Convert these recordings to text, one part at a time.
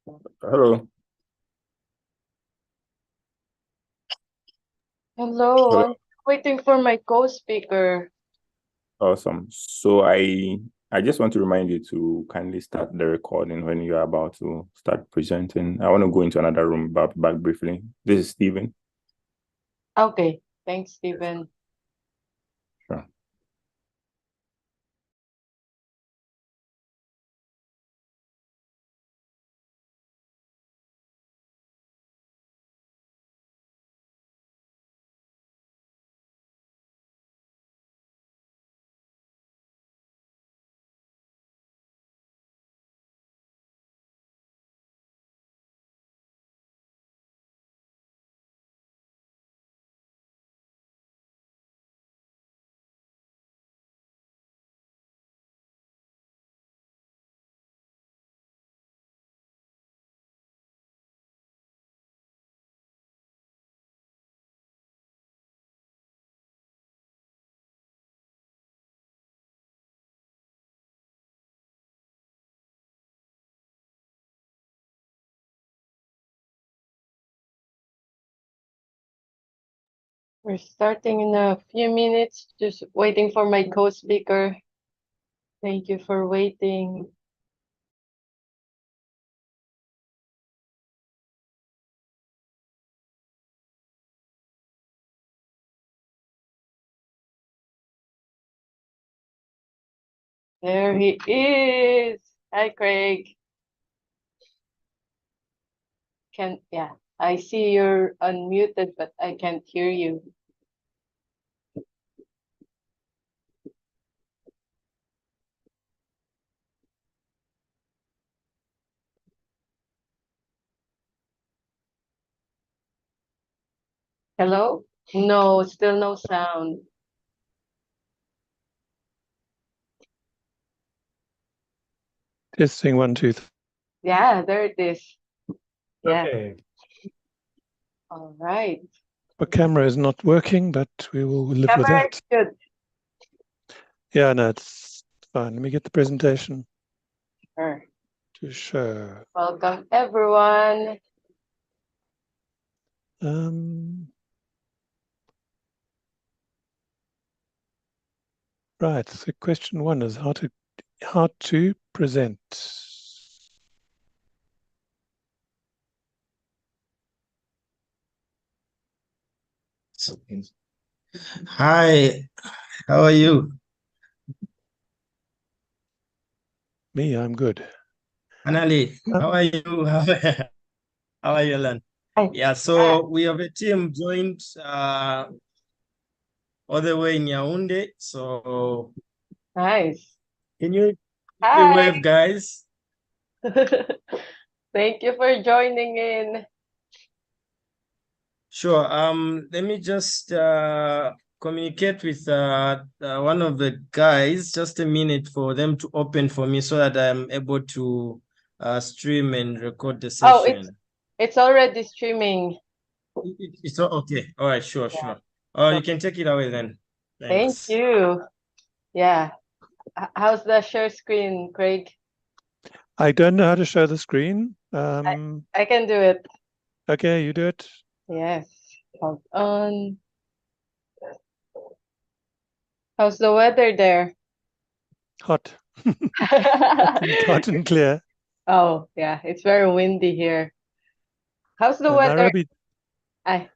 Hello. Hello, Hello. I'm waiting for my co-speaker. Awesome. So I just want to remind you to kindly start the recording when you are about to start presenting. I want to go into another room, but back briefly. This is Stephen. Okay, thanks, Stephen. Sure. We're starting in a few minutes, just waiting for my co-speaker. Thank you for waiting. There he is. Hi, Craig. Yeah, I see you're unmuted, but I can't hear you. Hello? No, still no sound. Testing 1, 2, 3. Yeah, there it is. Yeah. Okay. All right. The camera is not working, but we will live with Camera that. is good. Yeah, no, it's fine. Let me get the presentation Sure. to show. Welcome, everyone. Right. So question 1 is how to present. Hi, how are you? Me, I'm good. Anali, how are you? How are you, Alan? Hi. Yeah, so we have a team joined all the way in Yaoundé. So Nice. can you Hi. wave, guys? Thank you for joining in. Sure. Let me just communicate with one of the guys. Just a minute for them to open for me so that I'm able to stream and record the Oh, session. it's already streaming. It's okay. All right, sure, Yeah. sure. So You can take it away then. thank Thanks. you. Yeah. How's the share screen, Craig? I don't know how to show the screen. I can do it. Okay, you do it. Yes. Hold on. How's the weather there? Hot. Hot and clear. Oh, yeah. It's very windy here. How's the weather? Nairobi. Yeah,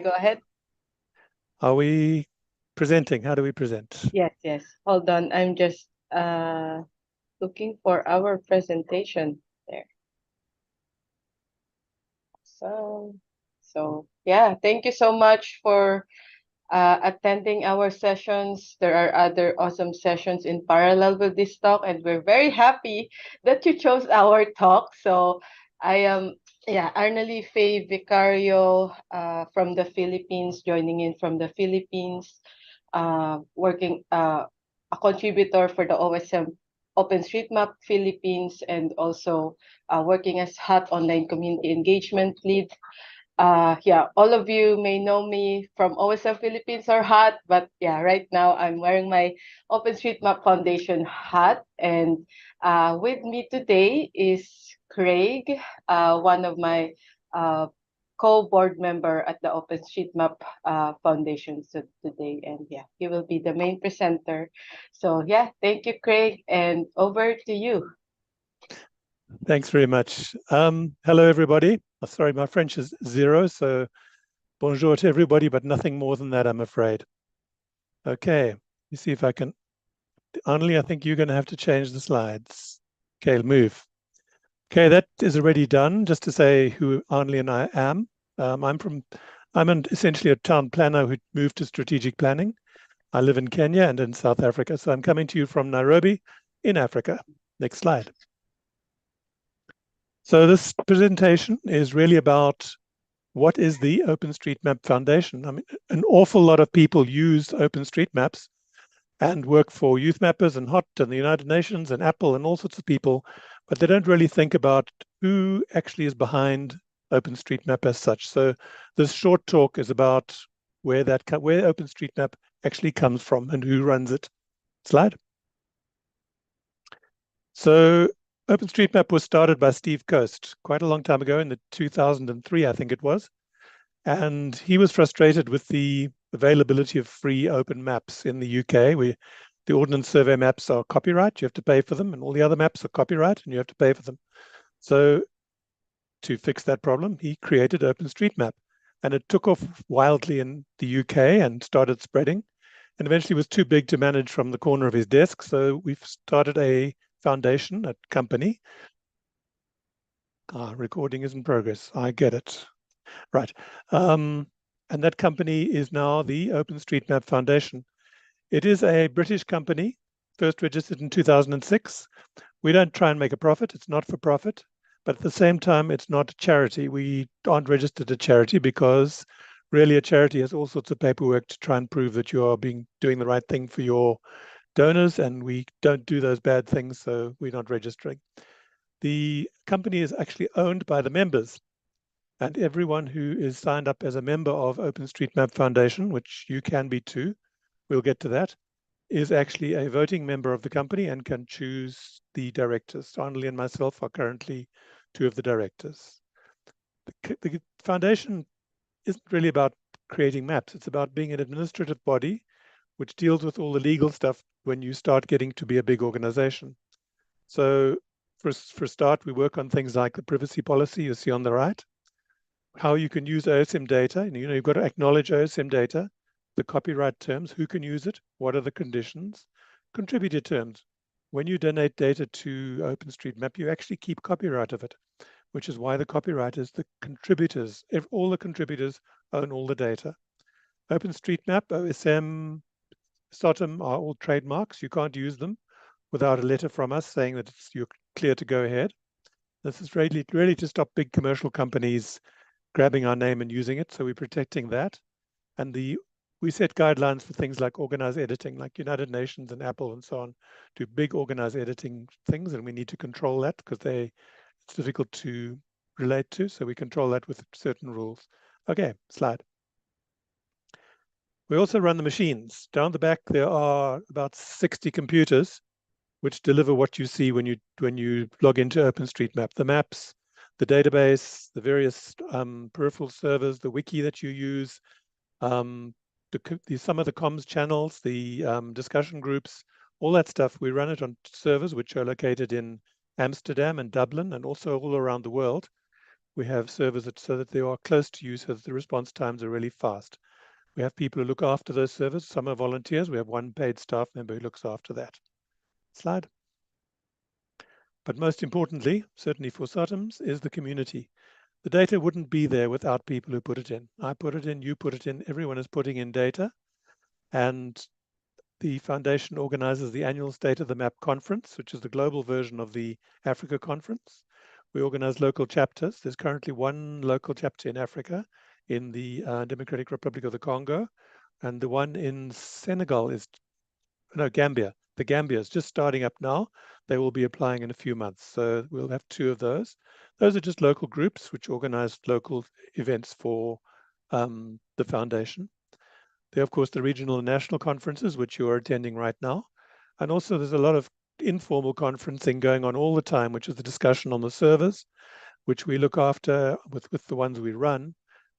go ahead. Are we presenting? How do we present? Yes, yes. Hold on. I'm just looking for our presentation there. So yeah, thank you so much for attending our sessions. There are other awesome sessions in parallel with this talk, and we're very happy that you chose our talk. So I am, Arnali Faye Vicario from the Philippines, joining in from the Philippines, working a contributor for the OSM OpenStreetMap Philippines, and also working as hot online community engagement lead yeah, all of you may know me from OSM Philippines or HAT, but yeah, right now I'm wearing my OpenStreetMap Foundation hat. And with me today is Craig, one of my uh, co-board member at the OpenStreetMap Foundation today. And yeah, he will be the main presenter. So yeah, thank you, Craig, and over to you. Thanks very much. Hello, everybody. Sorry, my French is 0, so bonjour to everybody, but nothing more than that, I'm afraid. Okay, let me see if I can. Only I think you're going to have to change the slides. Okay, move. Okay, that is already done. Just to say who Arnley and I am. I'm essentially a town planner who moved to strategic planning. I live in Kenya and in South Africa, so I'm coming to you from Nairobi in Africa. Next slide. So this presentation is really about what is the OpenStreetMap Foundation. I mean, an awful lot of people use OpenStreetMaps and work for youth mappers and HOT and the United Nations and Apple and all sorts of people, but they don't really think about who actually is behind OpenStreetMap as such. So this short talk is about where OpenStreetMap actually comes from and who runs it. Slide. So OpenStreetMap was started by Steve Coast quite a long time ago in the 2003, I think it was. And he was frustrated with the availability of free open maps in the UK. The Ordnance Survey maps are copyright, you have to pay for them, and all the other maps are copyright and you have to pay for them. So to fix that problem, he created OpenStreetMap, and it took off wildly in the UK and started spreading, and eventually was too big to manage from the corner of his desk. So we've started a foundation, a company. Recording is in progress. I get it. Right. And that company is now the OpenStreetMap Foundation. It is a British company, first registered in 2006. We don't try and make a profit. It's not for profit. But at the same time, it's not a charity. We aren't registered a charity because really a charity has all sorts of paperwork to try and prove that you are doing the right thing for your donors, and we don't do those bad things, so we're not registering. The company is actually owned by the members, and everyone who is signed up as a member of OpenStreetMap Foundation, which you can be too, we'll get to that, is actually a voting member of the company and can choose the directors. Arnley and myself are currently 2 of the directors. The foundation isn't really about creating maps. It's about being an administrative body which deals with all the legal stuff when you start getting to be a big organization. So for a start, we work on things like the privacy policy you see on the right, how you can use OSM data. You've got to acknowledge OSM data, the copyright terms, who can use it, what are the conditions, contributor terms. When you donate data to OpenStreetMap, you actually keep copyright of it, which is why the copyright is the contributors. All the contributors own all the data. OpenStreetMap, OSM, SOTM are all trademarks. You can't use them without a letter from us saying that you're clear to go ahead. This is really to stop big commercial companies grabbing our name and using it. So we're protecting that. And we set guidelines for things like organized editing, like United Nations and Apple and so on, do big organized editing things, and we need to control that because it's difficult to relate to. So we control that with certain rules. Okay, slide. We also run the machines. Down the back, there are about 60 computers which deliver what you see when you log into OpenStreetMap. The maps, the database, the various peripheral servers, the wiki that you use, some of the comms channels, the discussion groups, all that stuff. We run it on servers which are located in Amsterdam and Dublin and also all around the world. We have servers so that they are close to you so that the response times are really fast. We have people who look after those servers. Some are volunteers. We have one paid staff member who looks after that. Slide. But most importantly, certainly for SOTMs, is the community. The data wouldn't be there without people who put it in. I put it in, you put it in, everyone is putting in data. And the foundation organizes the annual State of the Map conference, which is the global version of the Africa conference. We organize local chapters. There's currently one local chapter in Africa, in the Democratic Republic of the Congo, and the one in Senegal Gambia. The Gambia is just starting up now. They will be applying in a few months. So we'll have 2 of those. Those are just local groups which organize local events for the foundation. There are, of course, the regional and national conferences, which you are attending right now. And also there's a lot of informal conferencing going on all the time, which is the discussion on the servers, which we look after with the ones we run.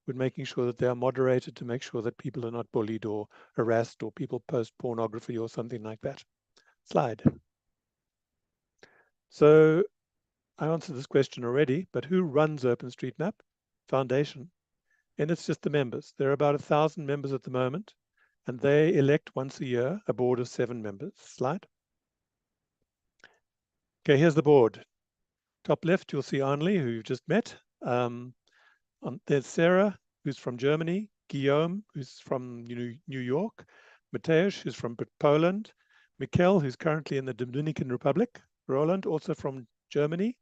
We're making sure that they are moderated to make sure that people are not bullied or harassed or people post pornography or something like that. Slide. So I answered this question already, but who runs OpenStreetMap Foundation? And it's just the members. There are about 1,000 members at the moment, and they elect once a year a board of 7 members. Slide. Okay, here's the board. Top left, you'll see Arnley, who you've just met. There's Sarah, who's from Germany, Guillaume, who's from New York, Mateusz, who's from Poland, Mikkel, who's currently in the Dominican Republic, Roland, also from Germany,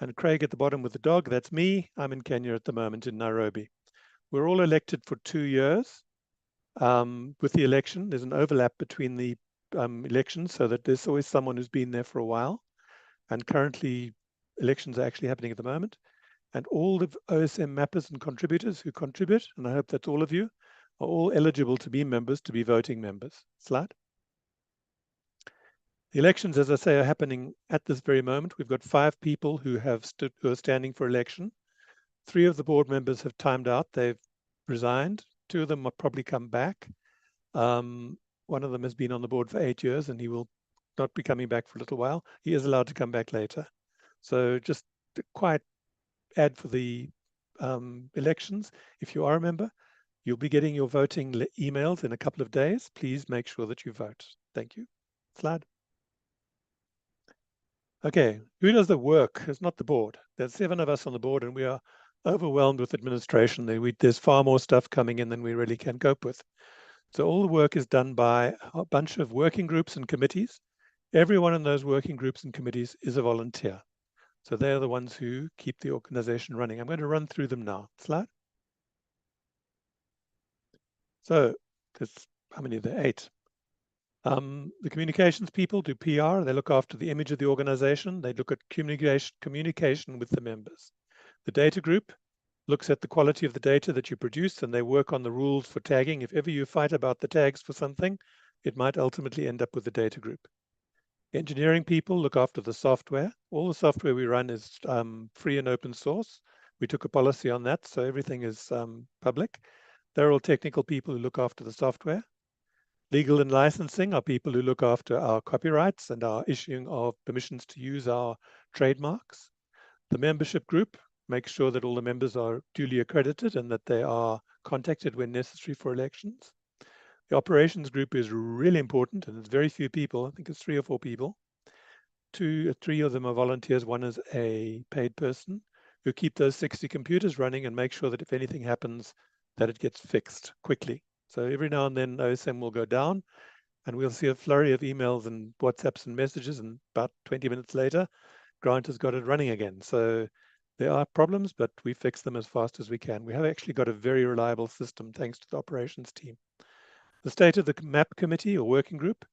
and Craig at the bottom with the dog. That's me. I'm in Kenya at the moment in Nairobi. We're all elected for 2 years. With the election, there's an overlap between the elections so that there's always someone who's been there for a while. And currently, elections are actually happening at the moment. And all the OSM mappers and contributors who contribute, and I hope that's all of you, are all eligible to be members, to be voting members. Slide. The elections, as I say, are happening at this very moment. We've got 5 people who are standing for election. 3 of the board members have timed out. They've resigned. 2 of them will probably come back. One of them has been on the board for 8 years, and he will not be coming back for a little while. He is allowed to come back later. So just a quiet ad for the elections. If you are a member, you'll be getting your voting emails in a couple of days. Please make sure that you vote. Thank you. Slide. Okay, who does the work? It's not the board. There's 7 of us on the board, and we are overwhelmed with administration. There's far more stuff coming in than we really can cope with. So all the work is done by a bunch of working groups and committees. Everyone in those working groups and committees is a volunteer. So they're the ones who keep the organization running. I'm going to run through them now. Slide. So there's, how many are there? 8. The communications people do PR. They look after the image of the organization. They look at communication with the members. The data group looks at the quality of the data that you produce, and they work on the rules for tagging. If ever you fight about the tags for something, it might ultimately end up with the data group. Engineering people look after the software. All the software we run is free and open source. We took a policy on that, so everything is public. They're all technical people who look after the software. Legal and licensing are people who look after our copyrights and our issuing of permissions to use our trademarks. The membership group makes sure that all the members are duly accredited and that they are contacted when necessary for elections. The operations group is really important, and it's very few people. I think it's 3 or 4 people. 2 or 3 of them are volunteers. 1 is a paid person who keep those 60 computers running and make sure that if anything happens, that it gets fixed quickly. So every now and then OSM will go down, and we'll see a flurry of emails and WhatsApps and messages, and about 20 minutes later, Grant has got it running again. So there are problems, but we fix them as fast as we can. We have actually got a very reliable system thanks to the operations team. The State of the Map Committee or Working Group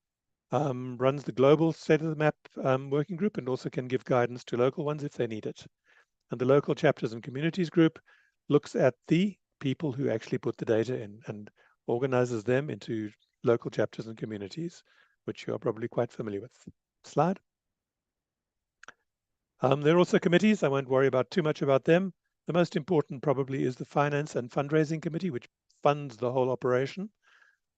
runs the global State of the Map Working Group and also can give guidance to local ones if they need it. And the Local Chapters and Communities Group looks at the people who actually put the data in and organizes them into local chapters and communities, which you are probably quite familiar with. Slide. There are also committees. I won't worry about too much about them. The most important probably is the Finance and Fundraising Committee, which funds the whole operation.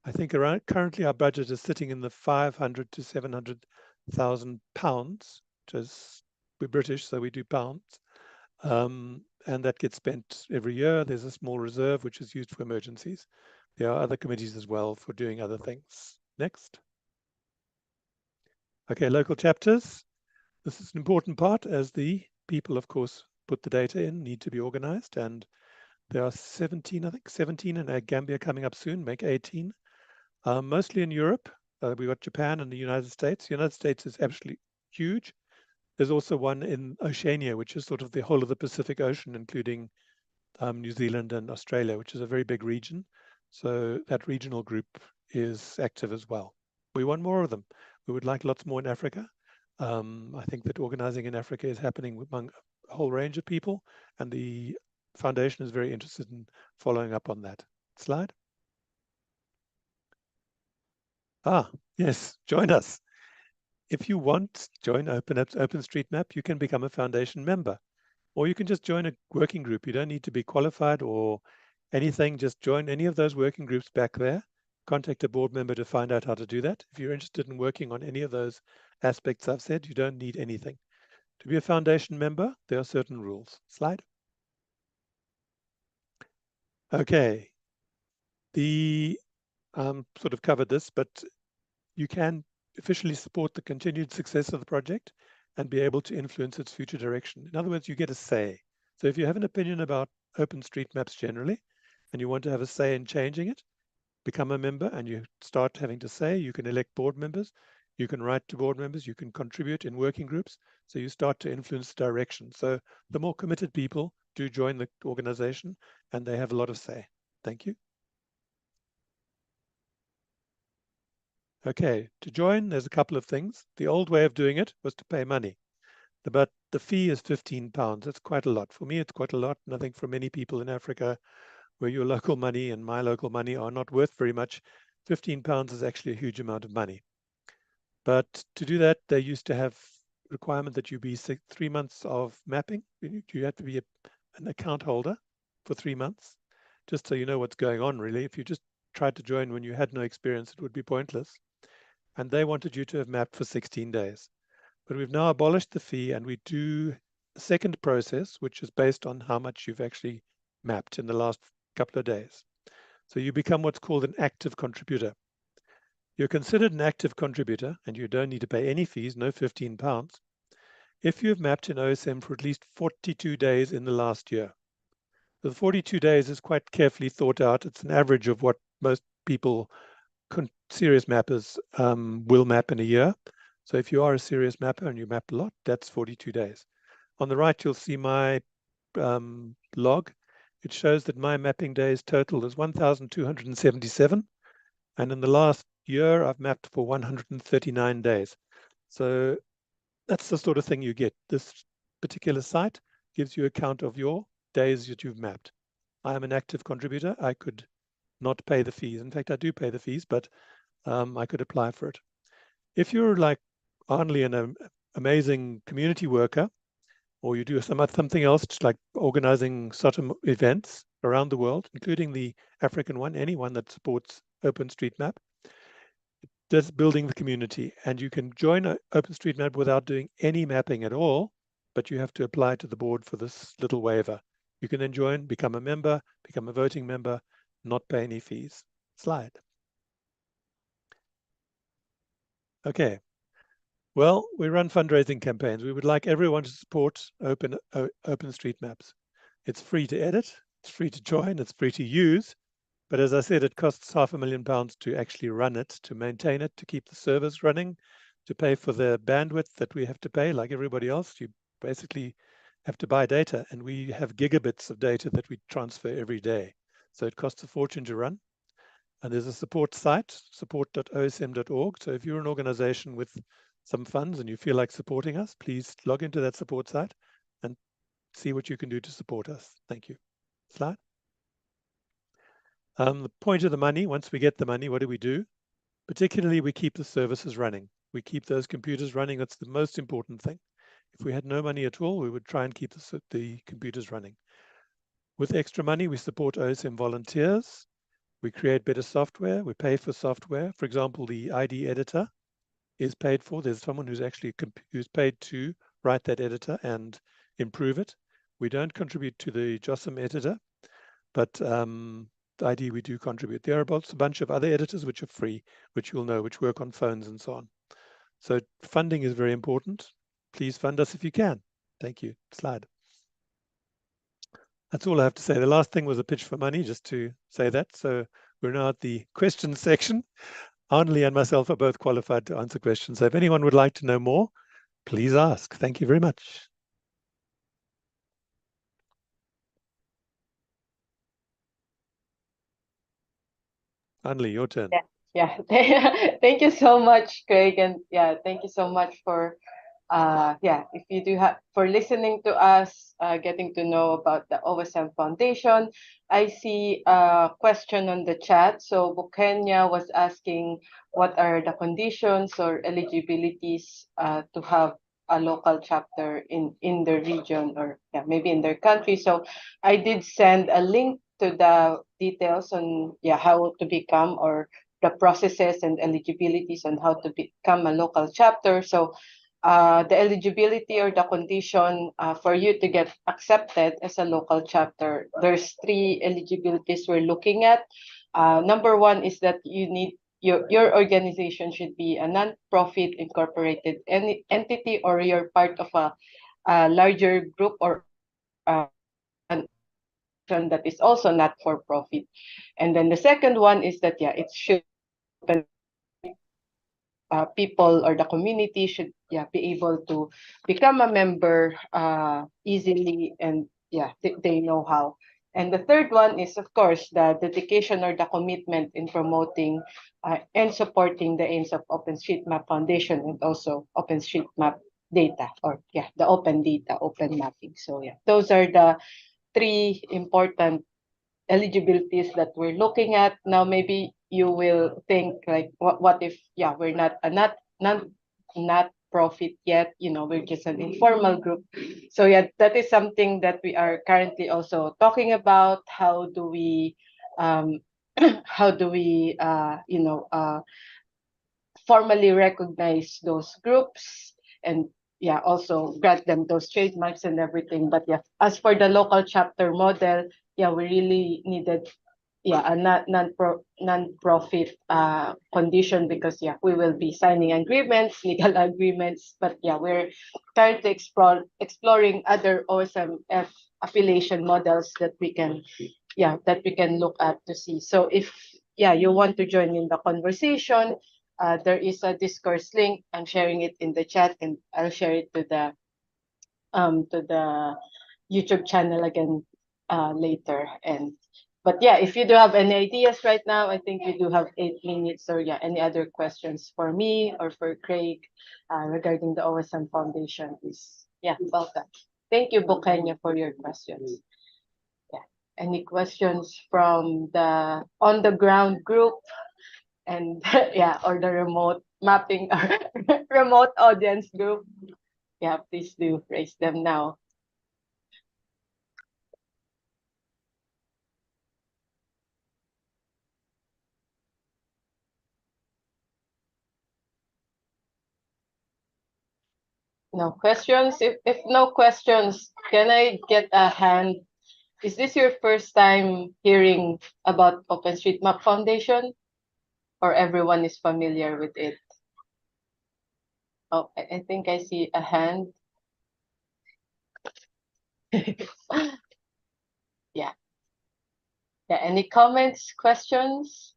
I think currently our budget is sitting in the 500 to 700,000 pounds, which is, we're British, so we do pounds. And that gets spent every year. There's a small reserve, which is used for emergencies. There are other committees as well for doing other things. Next. Okay, local chapters. This is an important part as the people, of course, put the data in, need to be organized. And there are 17, I think 17 in Gambia coming up soon, make 18. Mostly in Europe. We've got Japan and the United States. The United States is absolutely huge. There's also one in Oceania, which is sort of the whole of the Pacific Ocean, including New Zealand and Australia, which is a very big region. So that regional group is active as well. We want more of them. We would like lots more in Africa. I think that organizing in Africa is happening among a whole range of people, and the foundation is very interested in following up on that. Slide. Yes, join us. If you want, join OpenStreetMap, you can become a foundation member, or you can just join a working group. You don't need to be qualified or anything, just join any of those working groups back there. Contact a board member to find out how to do that. If you're interested in working on any of those aspects I've said, you don't need anything. To be a foundation member, there are certain rules. Slide. Okay. The sort of covered this, but you can officially support the continued success of the project and be able to influence its future direction. In other words, you get a say. So if you have an opinion about OpenStreetMaps generally, and you want to have a say in changing it, become a member and you start having to say. You can elect board members, you can write to board members, you can contribute in working groups. So you start to influence the direction. So the more committed people do join the organization and they have a lot of say. Thank you. Okay, to join, there's a couple of things. The old way of doing it was to pay money, but the fee is £15. That's quite a lot. For me, it's quite a lot. And I think for many people in Africa, where your local money and my local money are not worth very much, £15 is actually a huge amount of money. But to do that, they used to have requirement that you be 3 months of mapping. You have to be an account holder for 3 months, just so you know what's going on, really. If you just tried to join when you had no experience, it would be pointless. And they wanted you to have mapped for 16 days. But we've now abolished the fee and we do a second process, which is based on how much you've actually mapped in the last couple of days. So you become what's called an active contributor. You're considered an active contributor and you don't need to pay any fees, no £15, if you've mapped in OSM for at least 42 days in the last year. The 42 days is quite carefully thought out. It's an average of what most people, serious mappers, will map in a year. So if you are a serious mapper and you map a lot, that's 42 days. On the right, you'll see my log. It shows that my mapping days total is 1,277. And in the last year, I've mapped for 139 days. So that's the sort of thing you get. This particular site gives you a count of your days that you've mapped. I am an active contributor. I could not pay the fees. In fact, I do pay the fees, but I could apply for it. If you're like only an amazing community worker, or you do something else, like organizing certain events around the world, including the African one, anyone that supports OpenStreetMap, that's building the community. And you can join OpenStreetMap without doing any mapping at all, but you have to apply to the board for this little waiver. You can then join, become a member, become a voting member, not pay any fees. Slide. Okay. Well, we run fundraising campaigns. We would like everyone to support OpenStreetMaps. It's free to edit, it's free to join, it's free to use. But as I said, it costs £500,000 to actually run it, to maintain it, to keep the servers running, to pay for the bandwidth that we have to pay like everybody else. You basically have to buy data, and we have gigabits of data that we transfer every day. So it costs a fortune to run. And there's a support site, support.osm.org. So if you're an organization with some funds and you feel like supporting us, please log into that support site and see what you can do to support us. Thank you. Slide. The point of the money, once we get the money, what do? Particularly, we keep the services running. We keep those computers running. That's the most important thing. If we had no money at all, we would try and keep the computers running. With extra money, we support OSM volunteers. We create better software. We pay for software. For example, the ID editor is paid for. There's someone who's actually who's paid to write that editor and improve it. We don't contribute to the JOSM editor, but the ID we do contribute. There are a bunch of other editors which are free, which you'll know, which work on phones and so on. So funding is very important. Please fund us if you can. Thank you. Slide. That's all I have to say. The last thing was a pitch for money, just to say that. So we're now at the questions section. Arnley and myself are both qualified to answer questions. So if anyone would like to know more, please ask. Thank you very much. Arnley, your turn. Yeah. Yeah, thank you so much, Craig, and yeah, thank you so much for yeah, if you do have for listening to us, getting to know about the OSM Foundation. I see a question on the chat. So Bukenya was asking what are the conditions or eligibilities to have a local chapter in the region, or yeah, maybe in their country. So I did send a link to the details on yeah how to become, or the processes and eligibilities on how to become a local chapter. So the eligibility or the condition for you to get accepted as a local chapter, there's three eligibilities we're looking at. Number one is that you need your organization should be a non-profit incorporated entity, or you're part of a larger group, or an organization that is also not for profit. And then the second one is that yeah, it should open people, or the community should yeah be able to become a member easily, and yeah they know how. And the third one is of course the dedication or the commitment in promoting and supporting the aims of OpenStreetMap Foundation, and also OpenStreetMap data, or yeah the open data, open mapping. So yeah, those are the three important eligibilities that we're looking at. Now maybe you will think like what if yeah we're not a not profit yet, you know, we're just an informal group. So yeah, that is something that we are currently also talking about. How do we um how do we you know formally recognize those groups, and yeah also grant them those trademarks and everything. But yeah, as for the local chapter model, yeah we really needed yeah a non-profit condition, because yeah we will be signing agreements, legal agreements. But yeah, we're currently exploring other OSMF affiliation models that we can yeah that we can look at to see. So if yeah you want to join in the conversation, there is a discourse link. I'm sharing it in the chat, and I'll share it to the YouTube channel again later. And but yeah, if you do have any ideas right now, I think we do have 8 minutes. Or yeah, any other questions for me or for Craig regarding the OSM Foundation is yeah welcome. Thank you, Bukenya, for your questions. Yeah. Any questions from the on the ground group, and yeah, or the remote mapping or remote audience group? Yeah, please do raise them now. No questions? If no questions, can I get a hand? Is this your first time hearing about OpenStreetMap Foundation, or everyone is familiar with it? Oh, I think I see a hand. Yeah. Yeah. Any comments, questions?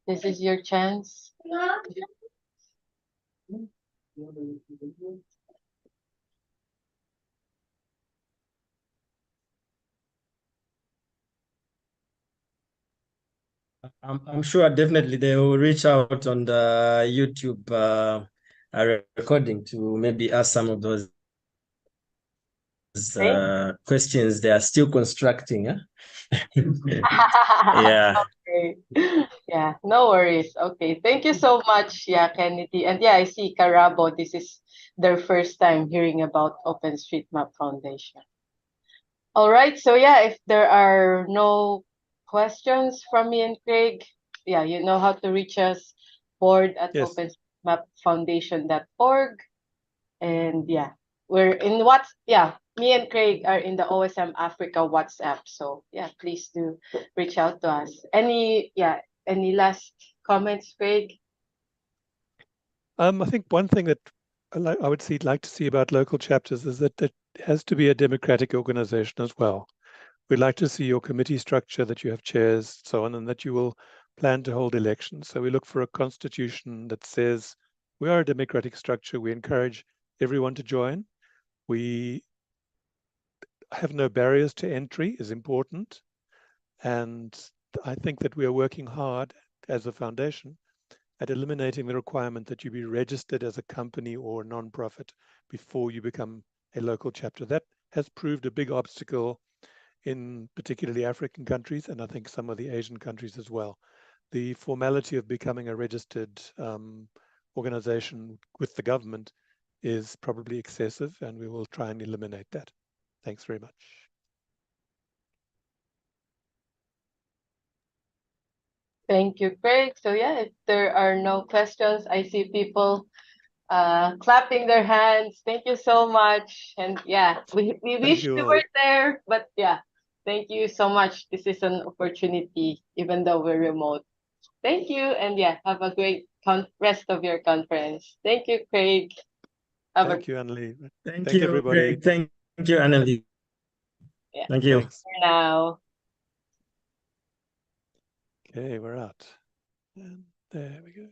This is your chance. I'm sure definitely they will reach out on the YouTube recording to maybe ask some of those questions they are still constructing. Yeah. Okay. Yeah, no worries. Okay. Thank you so much, yeah, Kennedy. And yeah, I see Carabo. This is their first time hearing about OpenStreetMap Foundation. All right. So yeah, if there are no questions from me and Craig, yeah, you know how to reach us, board at Yes. openstreetmapfoundation.org. And yeah, we're in yeah, me and Craig are in the OSM Africa WhatsApp. So yeah, please do reach out to us. Any last comments, Craig? I think one thing that I would like to see about local chapters is that it has to be a democratic organization as well. We'd like to see your committee structure, that you have chairs, so on, and that you will plan to hold elections. So we look for a constitution that says we are a democratic structure. We encourage everyone to join. We have no barriers to entry is important. And I think that we are working hard as a foundation at eliminating the requirement that you be registered as a company or a non-profit before you become a local chapter. That has proved a big obstacle in particularly African countries, and I think some of the Asian countries as well. The formality of becoming a registered organization with the government is probably excessive, and we will try and eliminate that. Thanks very much. Thank you, Craig. So yeah, if there are no questions, I see people clapping their hands. Thank you so much. And yeah, we wish we were there, but yeah, thank you so much. This is an opportunity, even though we're remote. Thank you. And yeah, have a great rest of your conference. Thank you, Craig. Thank you, Annalie. Thank you, everybody. Craig. Thank you, Annalie. Yeah. Thank you. Thanks. For now. Okay, we're out. And there we go.